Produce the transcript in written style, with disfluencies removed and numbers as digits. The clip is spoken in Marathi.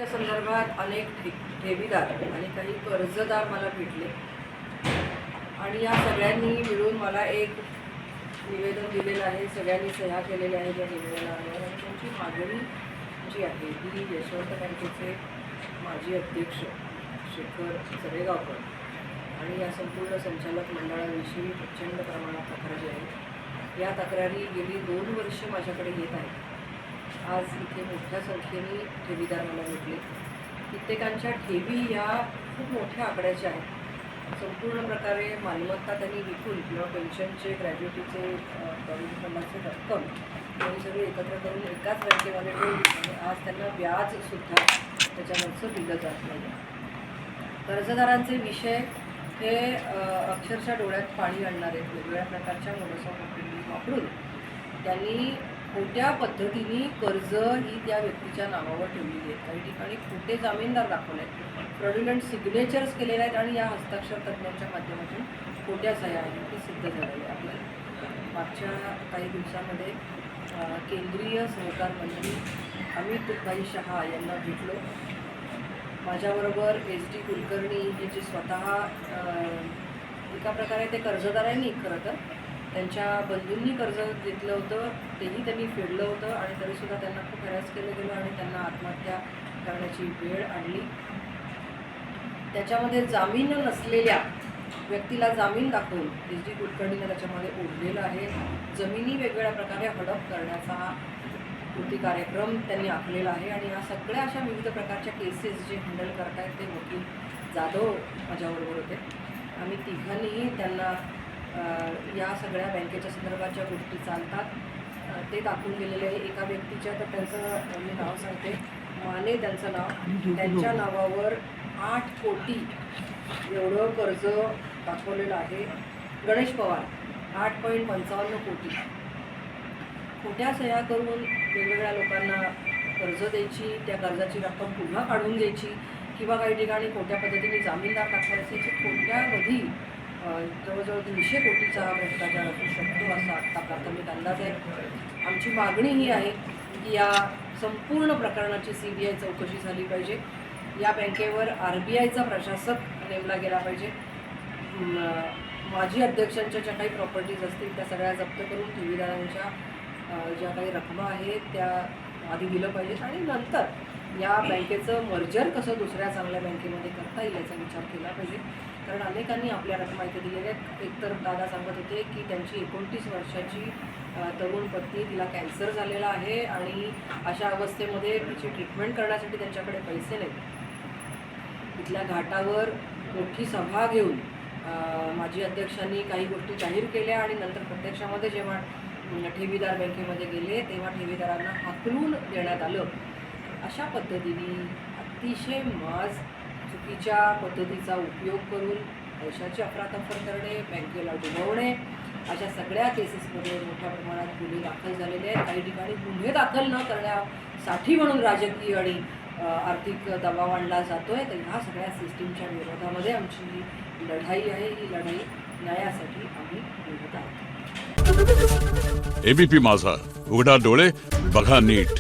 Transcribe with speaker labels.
Speaker 1: त्या संदर्भात अनेक ठेवीदार आणि काही कर्जदार मला भेटले आणि या सगळ्यांनी मिळून मला एक निवेदन दिलेलं आहे. सगळ्यांनी सह्या केलेल्या आहेत या निवेदनावर आणि त्यांची मागणी जी आहे ही यशवंत बँकेचे माजी अध्यक्ष शेखर चरेगावकर आणि या संपूर्ण संचालक मंडळाविषयी प्रचंड प्रमाणात तक्रारी आहेत. या तक्रारी गेली 2 वर्षे माझ्याकडे येत आहेत. आज इथे मोठ्या संख्येने ठेवीदार मला भेटले. कित्येकांच्या ठेवी या खूप मोठ्या आकड्याच्या आहेत. संपूर्ण प्रकारे मालमत्ता त्यांनी विकून किंवा पेन्शनचे ग्रॅज्युएटीचे प्रॉव्हिडंट फंडाचे रक्कम त्यांनी सगळे एकत्र करून एकाच बँकेमध्ये ठेवली आणि आज त्यांना व्याजसुद्धा त्याच्यावरचं दिलं जात नाही. कर्जदारांचे विषय हे अक्षरशः डोळ्यात पाणी आणणारे. वेगवेगळ्या प्रकारच्या मोडस ऑफ ऑपरेटिंग वापरून त्यांनी खोट्या पद्धतीने कर्ज ही त्या व्यक्तीच्या नावावर ठेवलेली आहेत. काही ठिकाणी खोटे जामीनदार दाखवले आहेत, फ्रॉड्युलंट सिग्नेचर्स केलेले आहेत आणि या हस्ताक्षर तज्ज्ञांच्या माध्यमातून खोट्या सह्या आहेत ते सिद्ध झालेले आहे. आपल्याला मागच्या काही दिवसामध्ये केंद्रीय सहकार मंत्री अमित भाई शहा यांना भेटलो. माझ्याबरोबर SD कुलकर्णी हे जे स्वतः एका प्रकारे ते कर्जदारांनी खरं तर त्यांच्या बंधूंनी कर्ज घेतलं होतं, तेही त्यांनी फेडलं होतं आणि तरीसुद्धा त्यांना खूप हॅरॅस केलं गेलं आणि त्यांना आत्महत्या करण्याची वेळ आणली. त्याच्यामध्ये जामीन नसलेल्या व्यक्तीला जामीन दाखवून SD कुलकर्णीने त्याच्यामध्ये ओढलेलं आहे. जमिनी वेगवेगळ्या प्रकारे हडप करण्याचा हा कृती कार्यक्रम त्यांनी आखलेला आहे आणि या सगळ्या अशा विविध प्रकारच्या केसेस जे हँडल करतायत ते वकील जाधव माझ्याबरोबर होते. आम्ही तिघांनीही त्यांना या सगळ्या बँकेच्या संदर्भाच्या गोष्टी चालतात ते दाखवून गेलेले आहे. एका व्यक्तीच्या तर त्यांचं मी नाव सांगते, माने त्यांचं नाव, त्यांच्या नावावर 8 कोटी एवढं कर्ज दाखवलेलं आहे. गणेश पवार 8.55 कोटी. खोट्या सह्या करून वेगवेगळ्या लोकांना कर्ज द्यायची, त्या कर्जाची रक्कम पुन्हा काढून घ्यायची किंवा काही ठिकाणी खोट्या पद्धतीने जामीनदार दाखवायचे. खोट्यामध्ये जवळजवळ 200 कोटीचा भ्रष्टाचार असू शकतो असा आत्ता प्राथमिक अंदाज आहे. आमची मागणी ही आहे की या संपूर्ण प्रकरणाची CBI चौकशी झाली पाहिजे. या बँकेवर RBIचा प्रशासक नेमला गेला पाहिजे. माजी अध्यक्षांच्या ज्या काही प्रॉपर्टीज असतील त्या सगळ्या जप्त करून ठेवीदारांच्या ज्या काही रकमा आहेत त्या आधी दिलं पाहिजेत आणि नंतर या बँकेचं मर्जर कसं दुसऱ्या चांगल्या बँकेमध्ये करता येईल याचा विचार केला पाहिजे. कारण अनेकांनी आपल्या रकमा इथे दिलेल्या आहेत. एकतर दादा सांगत होते की त्यांची 29 वर्षाची तरुण पत्नी, तिला कॅन्सर झालेला आहे आणि अशा अवस्थेमध्ये तिची ट्रीटमेंट करण्यासाठी त्यांच्याकडे पैसे नाहीत. इथल्या घाटावर मोठी सभा घेऊन माजी अध्यक्षांनी काही गोष्टी जाहीर केल्या आणि नंतर प्रत्यक्षामध्ये जेव्हा ठेवीदार बँकेमध्ये गेले तेव्हा ठेवीदारांना हाकलून देण्यात आलं. अशा पद्धतीने अतिशय चुकीच्या पद्धतीचा उपयोग करून पैशाची अफरातफर करणे, बँकेला डुबवणे, अशा सगळ्या केसेसमध्ये मोठ्या प्रमाणात गुन्हे दाखल झालेले आहेत. काही ठिकाणी गुन्हे दाखल न करण्यासाठी म्हणून राजकीय आणि आर्थिक दबाव आणला जातो आहे. तर ह्या सगळ्या सिस्टीमच्या विरोधामध्ये आमची ही लढाई आहे. ही लढाई न्यायासाठी आम्ही लढत आहोत.
Speaker 2: ABP माझा, उघडा डोळे बघा नीट.